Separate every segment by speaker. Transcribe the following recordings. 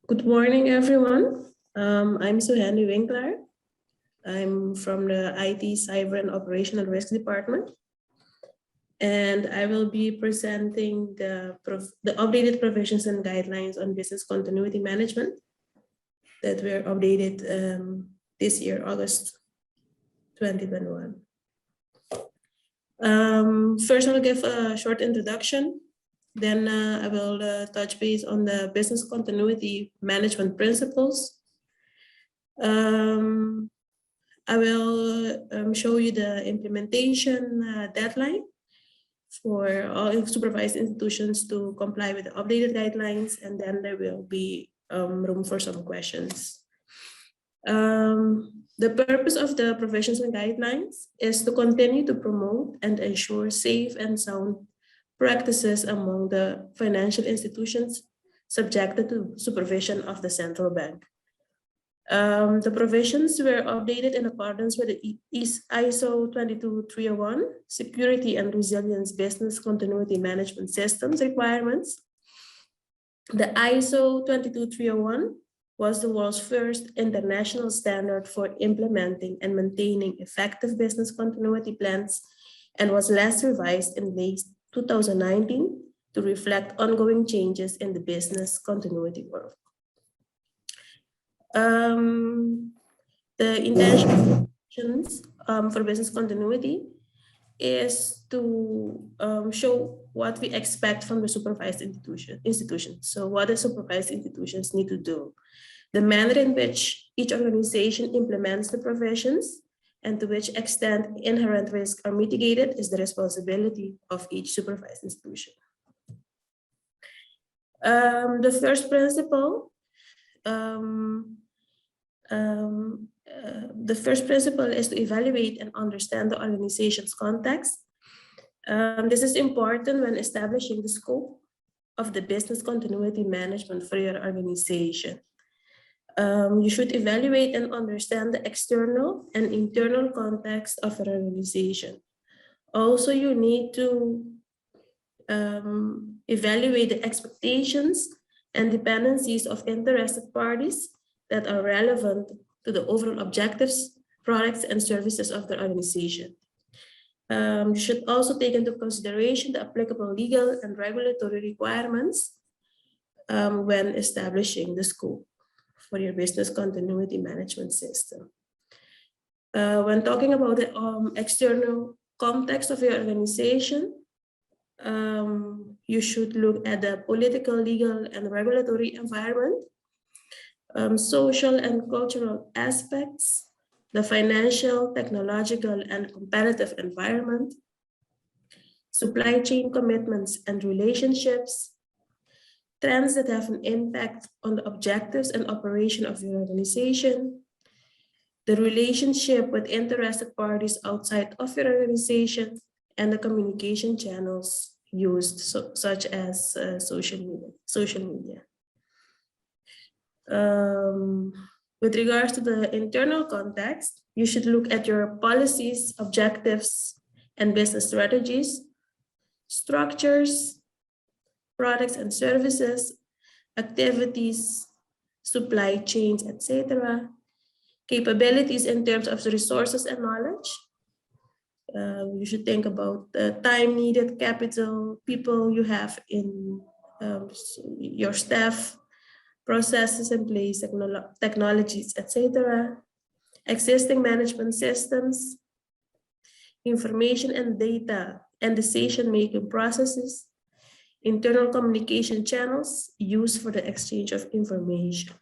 Speaker 1: Good morning, everyone. I'm Suhani Winkler. I'm from the IT, Cyber and Operational Risk Department. And I will be presenting the updated provisions and guidelines on business continuity management that were updated this year, August 2021. First, I'll give a short introduction. Then I will touch base on the business continuity management principles. I will show you the implementation deadline for all supervised institutions to comply with the updated guidelines, and then there will be room for some questions. The purpose of the provisions and guidelines is to continue to promote and ensure safe and sound practices among the financial institutions subjected to supervision of the central bank. The provisions were updated in accordance with the ISO 22301, Security and Resilience Business Continuity Management Systems requirements. The ISO 22301 was the world's first international standard for implementing and maintaining effective business continuity plans and was last revised in late 2019 to reflect ongoing changes in the business continuity world. The intentions for business continuity is to show what we expect from the supervised institutions. So what the supervised institutions need to do, the manner in which each organization implements the provisions, and to which extent inherent risks are mitigated is the responsibility of each supervised institution. The first principle is to evaluate and understand the organization's context. This is important when establishing the scope of the business continuity management for your organization. You should evaluate and understand the external and internal context of your organization. Also, you need to evaluate the expectations and dependencies of interested parties that are relevant to the overall objectives, products, and services of the organization. You should also take into consideration the applicable legal and regulatory requirements when establishing the scope for your business continuity management system. When talking about the external context of your organization, you should look at the political, legal, and regulatory environment, social and cultural aspects, the financial, technological, and competitive environment, supply chain commitments and relationships, trends that have an impact on the objectives and operation of your organization, the relationship with interested parties outside of your organization, and the communication channels used, such as social media. With regards to the internal context, you should look at your policies, objectives, and business strategies, structures, products and services, activities, supply chains, etc., capabilities in terms of the resources and knowledge. You should think about the time needed, capital, people you have in your staff, processes in place, technologies, etc., existing management systems, information and data and decision-making processes, internal communication channels used for the exchange of information.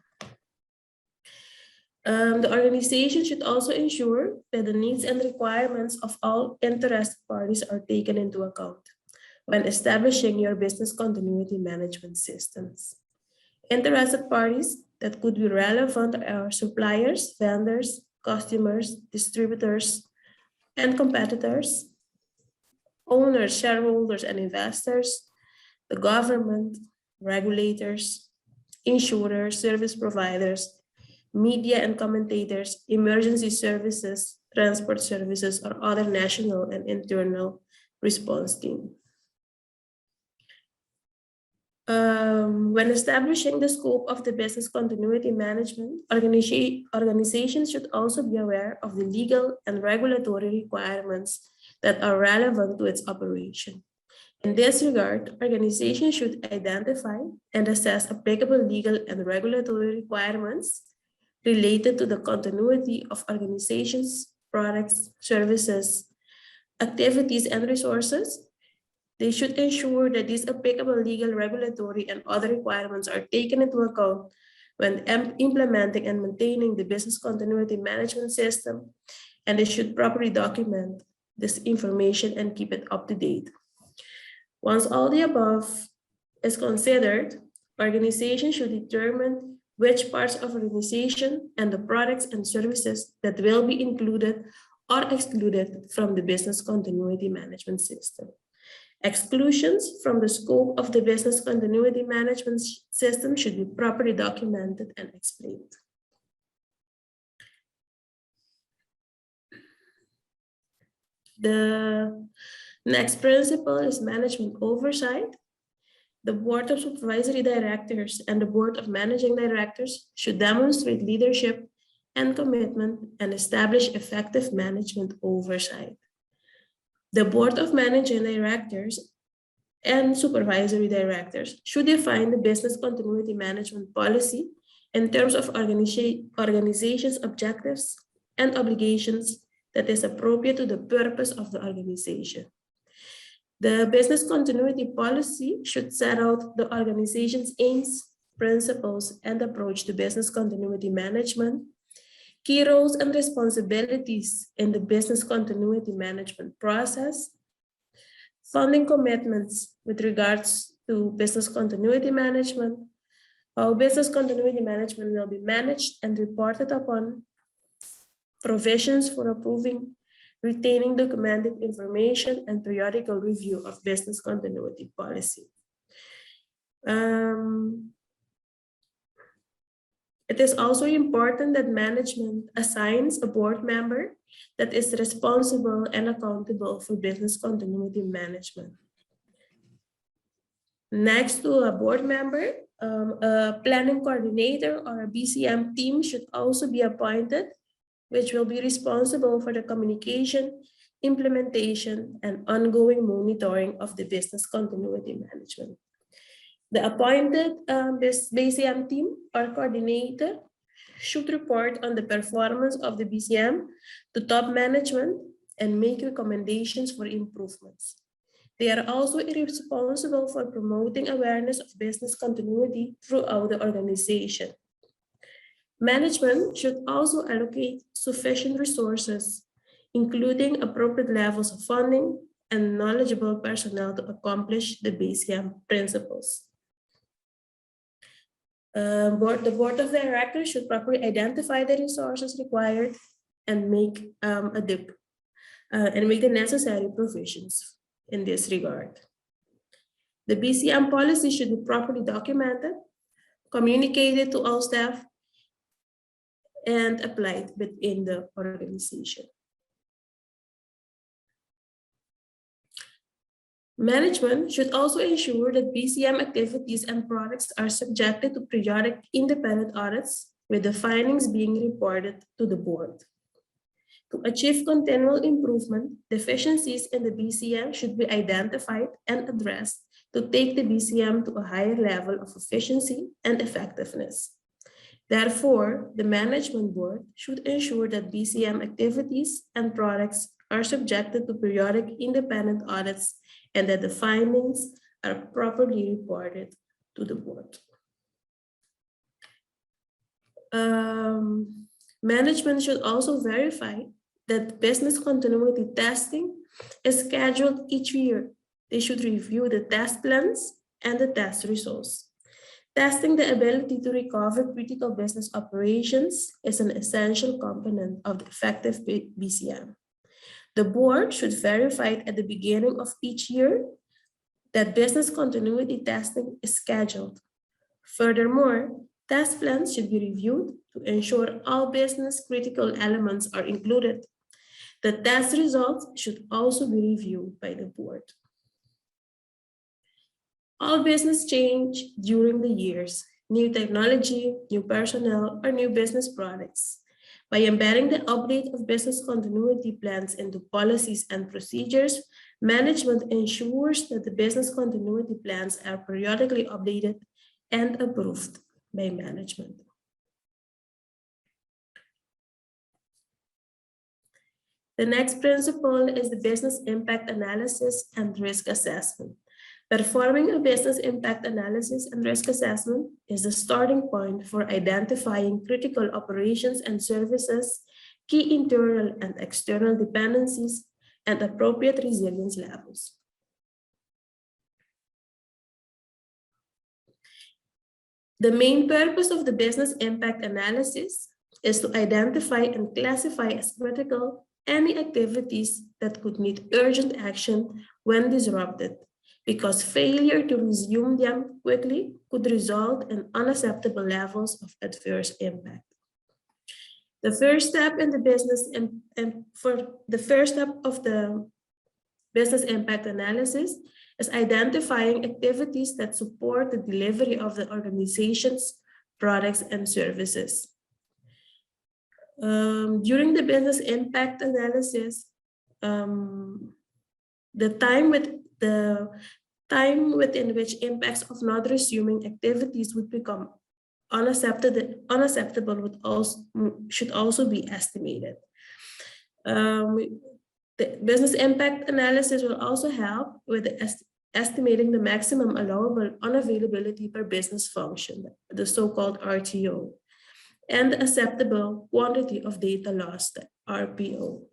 Speaker 1: The organization should also ensure that the needs and requirements of all interested parties are taken into account when establishing your business continuity management systems. Interested parties that could be relevant are suppliers, vendors, customers, distributors, and competitors, owners, shareholders, and investors, the government, regulators, insurers, service providers, media and commentators, emergency services, transport services, or other national and internal response team. When establishing the scope of the business continuity management, organizations should also be aware of the legal and regulatory requirements that are relevant to its operation. In this regard, organizations should identify and assess applicable legal and regulatory requirements related to the continuity of organizations, products, services, activities, and resources. They should ensure that these applicable legal, regulatory, and other requirements are taken into account when implementing and maintaining the business continuity management system, and they should properly document this information and keep it up to date. Once all the above is considered, organizations should determine which parts of organization and the products and services that will be included or excluded from the business continuity management system. Exclusions from the scope of the business continuity management system should be properly documented and explained. The next principle is management oversight. The Board of Supervisory Directors and the Board of Managing Directors should demonstrate leadership and commitment and establish effective management oversight. The Board of Managing Directors and Supervisory Directors should define the business continuity management policy in terms of organization's objectives and obligations that is appropriate to the purpose of the organization. The business continuity policy should set out the organization's aims, principles, and approach to business continuity management, key roles and responsibilities in the business continuity management process, funding commitments with regards to business continuity management, how business continuity management will be managed and reported upon, provisions for approving, retaining documented information, and periodical review of business continuity policy. It is also important that management assigns a board member that is responsible and accountable for business continuity management. Next to a board member, a planning coordinator or a BCM team should also be appointed, which will be responsible for the communication, implementation, and ongoing monitoring of the business continuity management. The appointed BCM team or coordinator should report on the performance of the BCM to top management and make recommendations for improvements. They are also responsible for promoting awareness of business continuity throughout the organization. Management should also allocate sufficient resources, including appropriate levels of funding and knowledgeable personnel to accomplish the BCM principles. The board of directors should properly identify the resources required and make the necessary provisions in this regard. The BCM policy should be properly documented, communicated to all staff, and applied within the organization. Management should also ensure that BCM activities and products are subjected to periodic independent audits, with the findings being reported to the board. To achieve continual improvement, deficiencies in the BCM should be identified and addressed to take the BCM to a higher level of efficiency and effectiveness. Therefore, the management board should ensure that BCM activities and products are subjected to periodic independent audits and that the findings are properly reported to the board. Management should also verify that business continuity testing is scheduled each year. They should review the test plans and the test results. Testing the ability to recover critical business operations is an essential component of the effective BCM. The board should verify at the beginning of each year that business continuity testing is scheduled. Furthermore, test plans should be reviewed to ensure all business critical elements are included. The test results should also be reviewed by the board. All business change during the years, new technology, new personnel, or new business products. By embedding the update of business continuity plans into policies and procedures, management ensures that the business continuity plans are periodically updated and approved by management. The next principle is the business impact analysis and risk assessment. Performing a business impact analysis and risk assessment is the starting point for identifying critical operations and services, key internal and external dependencies, and appropriate resilience levels. The main purpose of the business impact analysis is to identify and classify as critical any activities that could need urgent action when disrupted, because failure to resume them quickly could result in unacceptable levels of adverse impact. The first step in the business of the business impact analysis is identifying activities that support the delivery of the organization's products and services. During the business impact analysis, the time within which impacts of not resuming activities would become unacceptable should also be estimated. The business impact analysis will also help with estimating the maximum allowable unavailability per business function, the so-called RTO, and the acceptable quantity of data lost, RPO.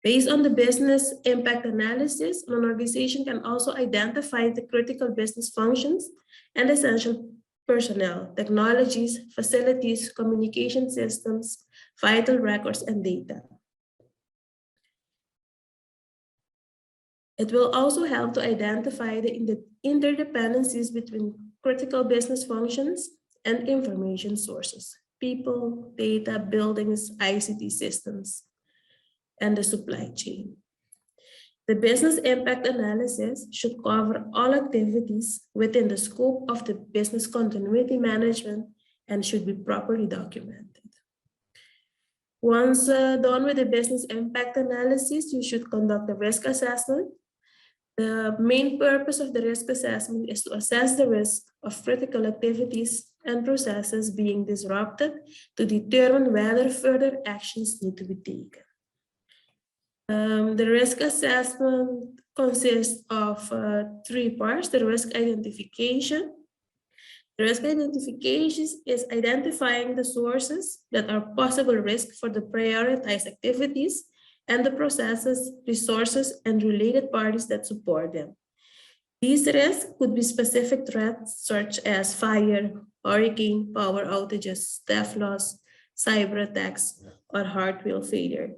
Speaker 1: Based on the business impact analysis, an organization can also identify the critical business functions and essential personnel, technologies, facilities, communication systems, vital records, and data. It will also help to identify the interdependencies between critical business functions and information sources, people, data, buildings, ICT systems, and the supply chain. The business impact analysis should cover all activities within the scope of the business continuity management and should be properly documented. Once done with the business impact analysis, you should conduct a risk assessment. The main purpose of the risk assessment is to assess the risk of critical activities and processes being disrupted to determine whether further actions need to be taken. The risk assessment consists of 3 parts. The risk identification. The risk identification is identifying the sources that are possible risk for the prioritized activities and the processes, resources, and related parties that support them. These risks could be specific threats such as fire, hurricane, power outages, staff loss, cyber attacks, or hardware failure,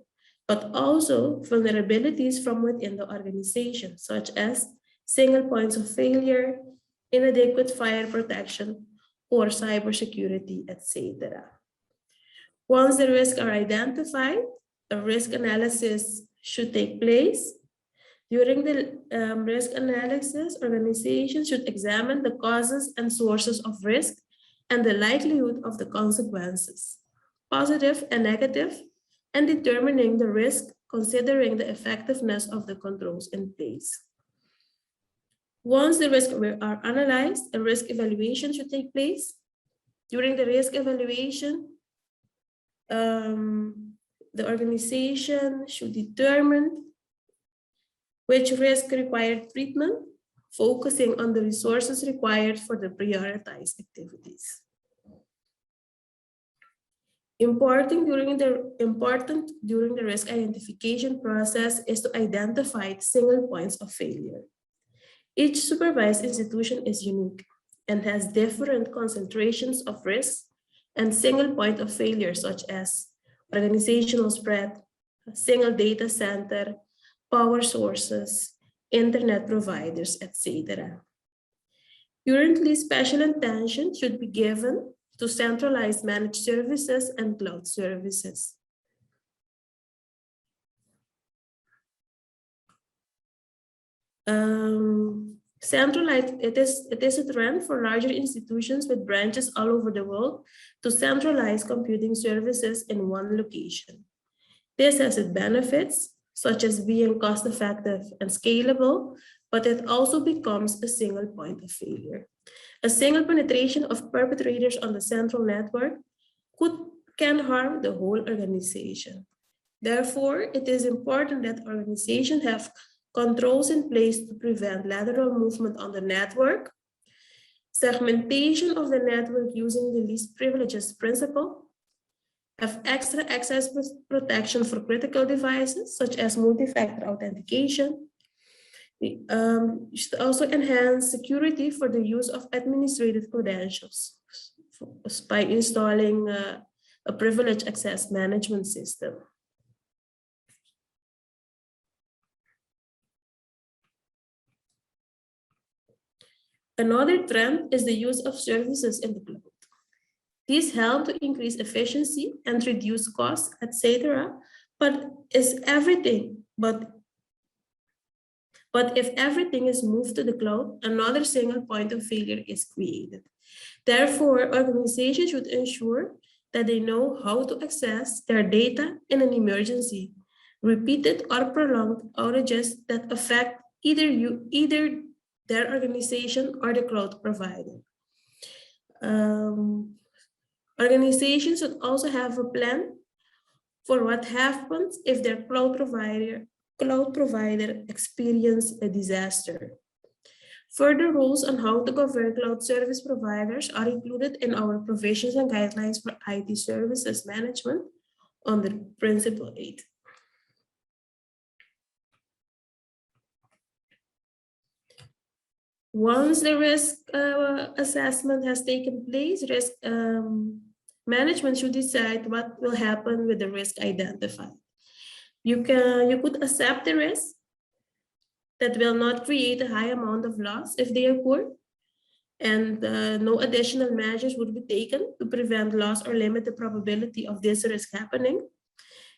Speaker 1: but also vulnerabilities from within the organization, such as single points of failure, inadequate fire protection, or cybersecurity, etc. Once the risks are identified, a risk analysis should take place. During the risk analysis, organizations should examine the causes and sources of risk and the likelihood of the consequences, positive and negative, and determining the risk, considering the effectiveness of the controls in place. Once the risks are analyzed, a risk evaluation should take place. During the risk evaluation, the organization should determine which risk required treatment, focusing on the resources required for the prioritized activities. Important during the risk identification process is to identify single points of failure. Each supervised institution is unique and has different concentrations of risk and single point of failure, such as organizational spread, single data center, power sources, internet providers, etc. Currently, special attention should be given to centralized managed services and cloud services. Centralized, it is a trend for larger institutions with branches all over the world to centralize computing services in one location. This has its benefits, such as being cost-effective and scalable, but it also becomes a single point of failure. A single penetration of perpetrators on the central network can harm the whole organization. Therefore, it is important that organizations have controls in place to prevent lateral movement on the network, segmentation of the network using the least privileges principle, have extra access protection for critical devices, such as multi-factor authentication. You should also enhance security for the use of administrative credentials by installing a privileged access management system. Another trend is the use of services in the cloud. These help to increase efficiency and reduce costs, etc. But if everything is moved to the cloud, another single point of failure is created. Therefore, organizations should ensure that they know how to access their data in an emergency. Repeated or prolonged outages that affect either their organization or the cloud provider. Organizations should also have a plan for what happens if their cloud provider experiences a disaster. Further rules on how to govern cloud service providers are included in our provisions and guidelines for IT services management under Principle 8. Once the risk assessment has taken place, risk management should decide what will happen with the risk identified. You could accept the risk that will not create a high amount of loss if they occur, and no additional measures would be taken to prevent loss or limit the probability of this risk happening.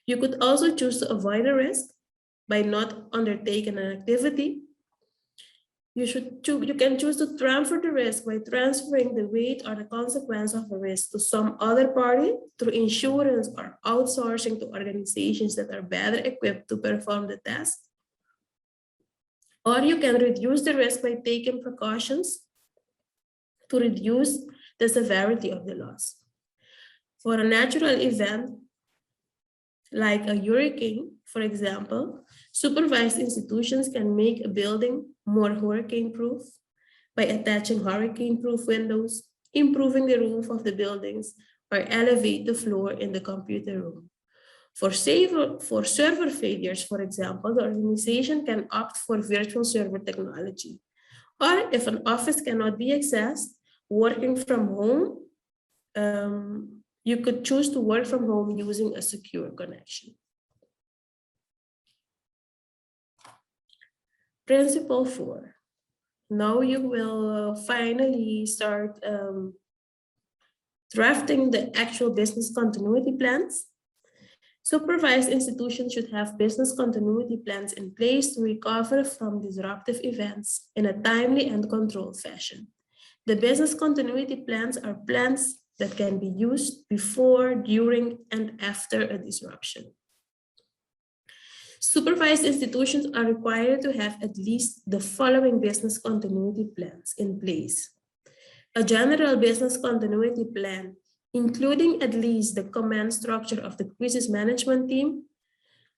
Speaker 1: You could also choose to avoid a risk by not undertaking an activity. You can choose to transfer the risk by transferring the weight or the consequence of the risk to some other party through insurance or outsourcing to organizations that are better equipped to perform the task. Or you can reduce the risk by taking precautions to reduce the severity of the loss. For a natural event, like a hurricane, for example, supervised institutions can make a building more hurricane-proof by attaching hurricane-proof windows, improving the roof of the buildings, or elevate the floor in the computer room. For server failures, for example, the organization can opt for virtual server technology. Or if an office cannot be accessed, working from home, you could choose to work from home using a secure connection. Principle 4. Now you will finally start drafting the actual business continuity plans. Supervised institutions should have business continuity plans in place to recover from disruptive events in a timely and controlled fashion. The business continuity plans are plans that can be used before, during, and after a disruption. Supervised institutions are required to have at least the following business continuity plans in place. A general business continuity plan, including at least the command structure of the crisis management team,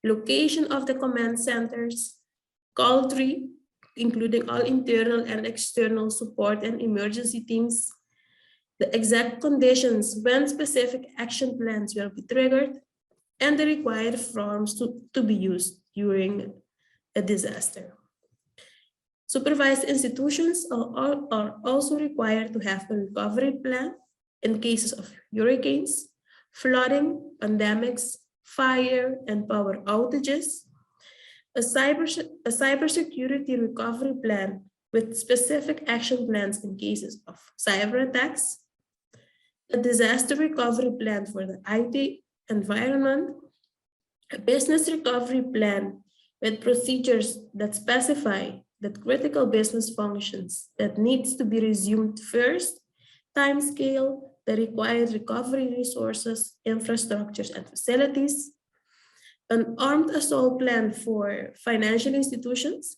Speaker 1: location of the command centers, call tree, including all internal and external support and emergency teams, the exact conditions when specific action plans will be triggered, and the required forms to be used during a disaster. Supervised institutions are also required to have a recovery plan in cases of hurricanes, flooding, pandemics, fire, and power outages, a cybersecurity recovery plan with specific action plans in cases of cyber attacks, a disaster recovery plan for the IT environment, a business recovery plan with procedures that specify that critical business functions that needs to be resumed first, timescale, the required recovery resources, infrastructures, and facilities, an armed assault plan for financial institutions,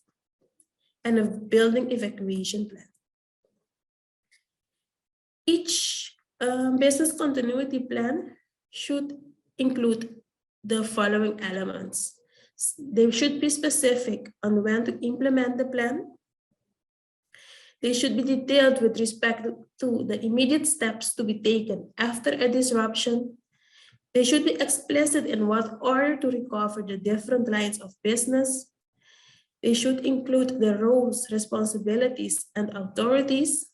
Speaker 1: and a building evacuation plan. Each business continuity plan should include the following elements. They should be specific on when to implement the plan. They should be detailed with respect to the immediate steps to be taken after a disruption. They should be explicit in what order to recover the different lines of business. They should include the roles, responsibilities, and authorities.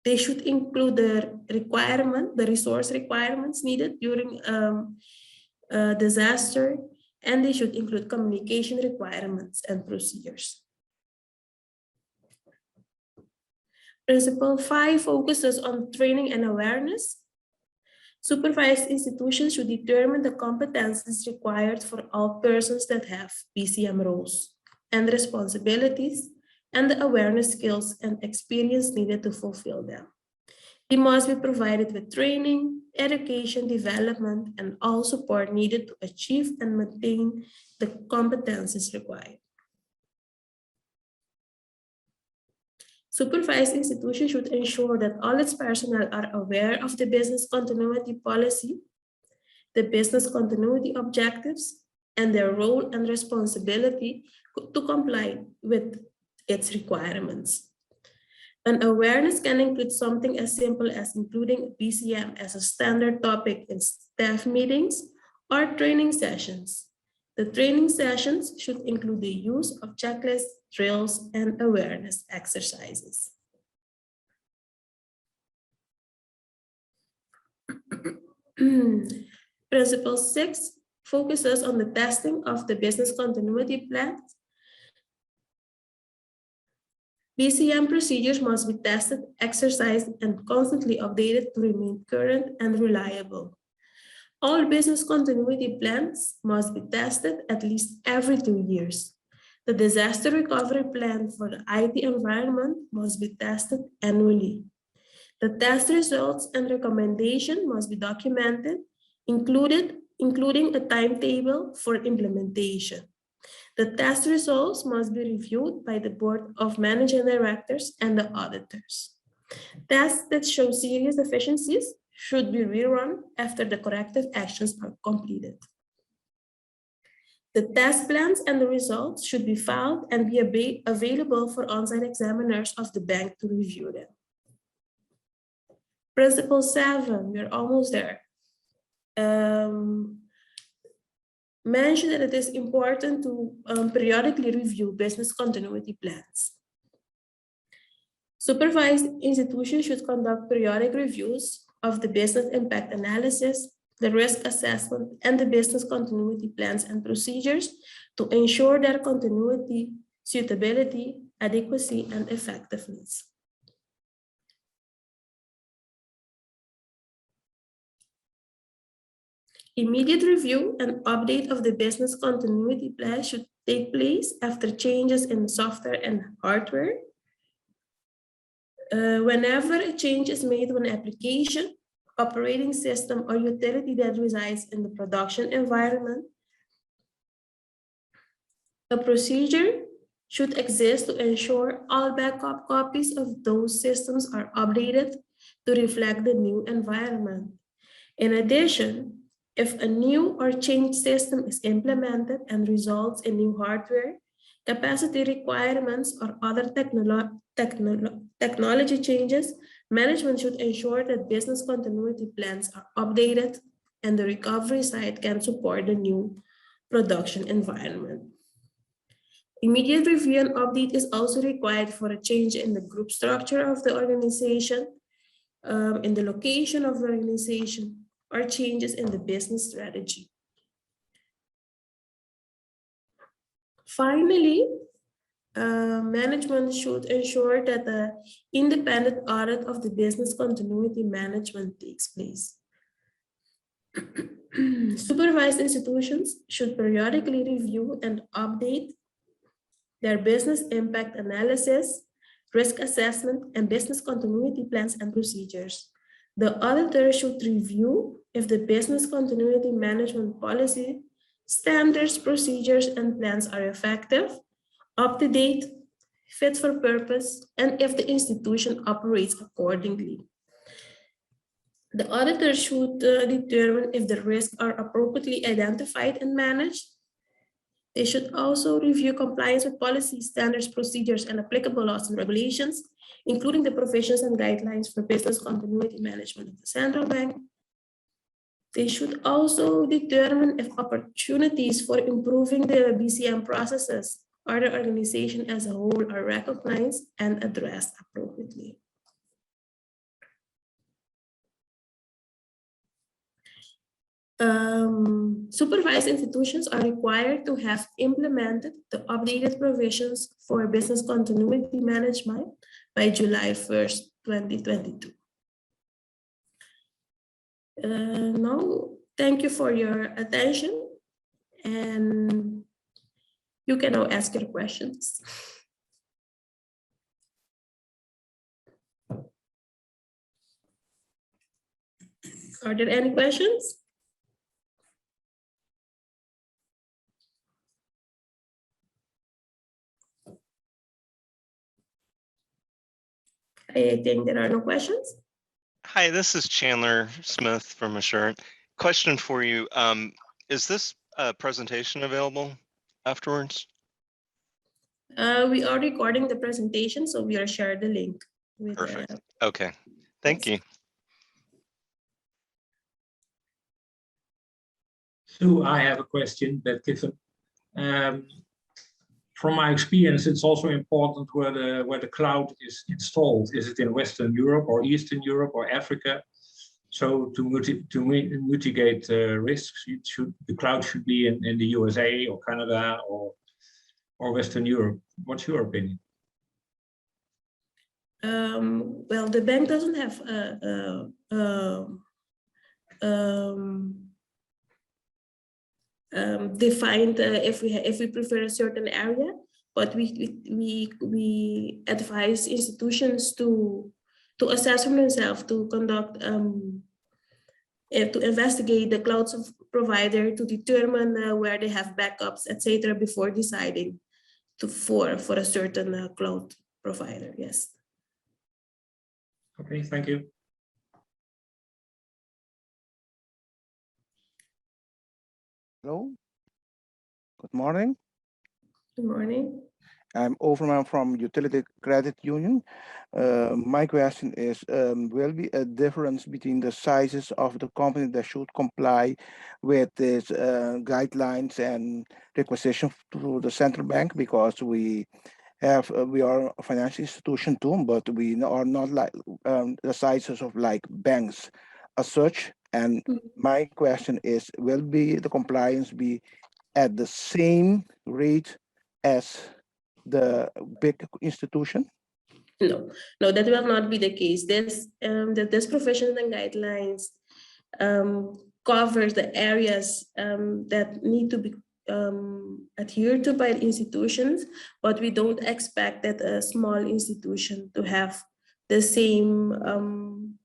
Speaker 1: They should include the resource requirements needed during a disaster, and they should include communication requirements and procedures. Principle 5 focuses on training and awareness. Supervised institutions should determine the competencies required for all persons that have BCM roles and responsibilities and the awareness skills and experience needed to fulfill them. They must be provided with training, education, development, and all support needed to achieve and maintain the competencies required. Supervised institutions should ensure that all its personnel are aware of the business continuity policy, the business continuity objectives, and their role and responsibility to comply with its requirements. An awareness can include something as simple as including BCM as a standard topic in staff meetings or training sessions. The training sessions should include the use of checklists, drills, and awareness exercises. Principle 6 focuses on the testing of the business continuity plan. BCM procedures must be tested, exercised, and constantly updated to remain current and reliable. All business continuity plans must be tested at least every 2 years. The disaster recovery plan for the IT environment must be tested annually. The test results and recommendation must be documented, including a timetable for implementation. The test results must be reviewed by the Board of Managing Directors and the auditors. Tests that show serious deficiencies should be rerun after the corrective actions are completed. The test plans and the results should be filed and be available for on-site examiners of the bank to review them. Principle 7, we're almost there. Mention that it is important to periodically review business continuity plans. Supervised institutions should conduct periodic reviews of the business impact analysis, the risk assessment, and the business continuity plans and procedures to ensure their continuity, suitability, adequacy, and effectiveness. Immediate review and update of the business continuity plan should take place after changes in software and hardware. Whenever a change is made to an application, operating system, or utility that resides in the production environment, a procedure should exist to ensure all backup copies of those systems are updated to reflect the new environment. In addition, if a new or changed system is implemented and results in new hardware, capacity requirements, or other technology changes, management should ensure that business continuity plans are updated and the recovery site can support the new production environment. Immediate review and update is also required for a change in the group structure of the organization, in the location of the organization, or changes in the business strategy. Finally, management should ensure that the independent audit of the business continuity management takes place. Supervised institutions should periodically review and update their business impact analysis, risk assessment, and business continuity plans and procedures. The auditor should review if the business continuity management policy, standards, procedures, and plans are effective, up to date, fit for purpose, and if the institution operates accordingly. The auditor should determine if the risks are appropriately identified and managed. They should also review compliance with policies, standards, procedures, and applicable laws and regulations, including the provisions and guidelines for business continuity management of the central bank. They should also determine if opportunities for improving the BCM processes or the organization as a whole are recognized and addressed appropriately. Supervised institutions are required to have implemented the updated provisions for business continuity management by July 1st, 2022. Now, thank you for your attention, and you can now ask your questions. Are there any questions? I think there are no questions.
Speaker 2: Hi, this is Chandler Smith from Assurant. Question for you. Is this presentation available afterwards?
Speaker 1: We are recording the presentation, so we will share the link. With,
Speaker 2: Perfect. Okay. Thank you.
Speaker 3: So I have a question that given from my experience, it's also important where the cloud is installed. Is it in Western Europe or Eastern Europe or Africa? So to mitigate risks, the cloud should be in the USA or Canada or Western Europe. What's your opinion?
Speaker 1: Well, the bank doesn't have defined if we prefer a certain area, but we advise institutions to assess for themselves, to conduct to investigate the cloud provider, to determine where they have backups, etc., before deciding for a certain cloud provider. Yes.
Speaker 3: Okay, thank you.
Speaker 4: Hello, good morning.
Speaker 1: Good morning.
Speaker 4: I'm Overman from Utility Credit Union. My question is, will be a difference between the sizes of the company that should comply with these guidelines and requisition to the central bank? Because we are a financial institution too, but we are not like the sizes of like banks as such. And my question is, will the compliance be at the same rate as the big institution?
Speaker 1: No, that will not be the case. This provisions and guidelines covers the areas that need to be adhered to by institutions, but we don't expect that a small institution to have the same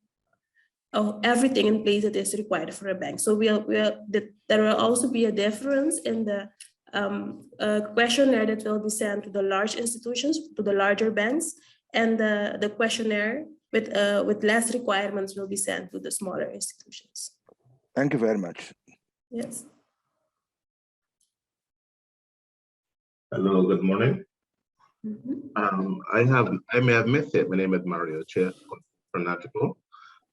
Speaker 1: everything in place that is required for a bank. So there will also be a difference in the questionnaire that will be sent to the large institutions, to the larger banks, and the questionnaire with less requirements will be sent to the smaller institutions.
Speaker 4: Thank you very much.
Speaker 1: Yes.
Speaker 5: Hello, good morning.
Speaker 1: Mm-hmm.
Speaker 5: I may have missed it. My name is Mario Chair from Nautical,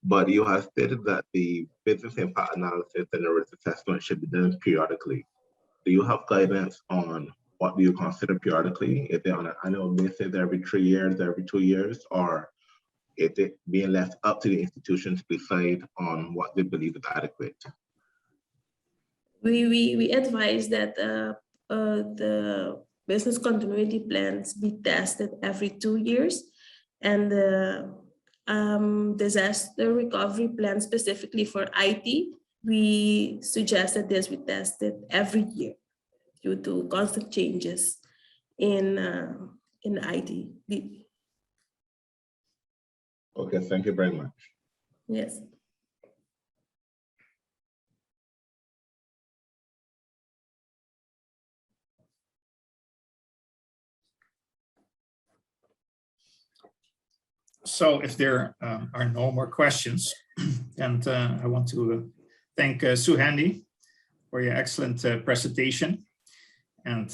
Speaker 5: but you have stated that the business impact analysis and the risk assessment should be done periodically. Do you have guidance on what do you consider periodically? Is it on an annual basis, every 3 years, every 2 years, or is it being left up to the institutions to decide on what they believe is adequate?
Speaker 1: We advise that the business continuity plans be tested every 2 years, and the disaster recovery plan specifically for IT, we suggest that this be tested every year due to constant changes in IT.
Speaker 5: Okay, thank you very much.
Speaker 1: Yes.
Speaker 6: So if there are no more questions, and I want to thank Suhandi for your excellent presentation. And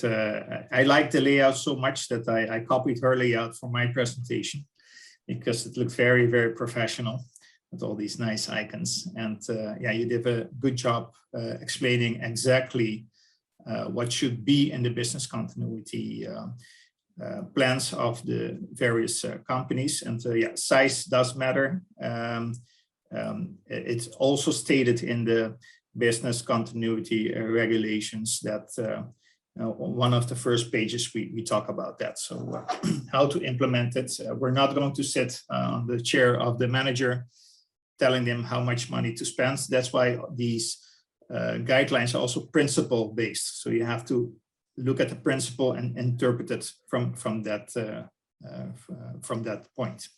Speaker 6: I like the layout so much that I copied her layout for my presentation because it looked very, very professional with all these nice icons. And yeah, you did a good job explaining exactly what should be in the business continuity plans of the various companies. And yeah, size does matter. It's also stated in the business continuity regulations that one of the first pages we talk about that. So how to implement it. We're not going to sit on the chair of the manager telling them how much money to spend. That's why these guidelines are also principle based. So you have to look at the principle and interpret it from that point.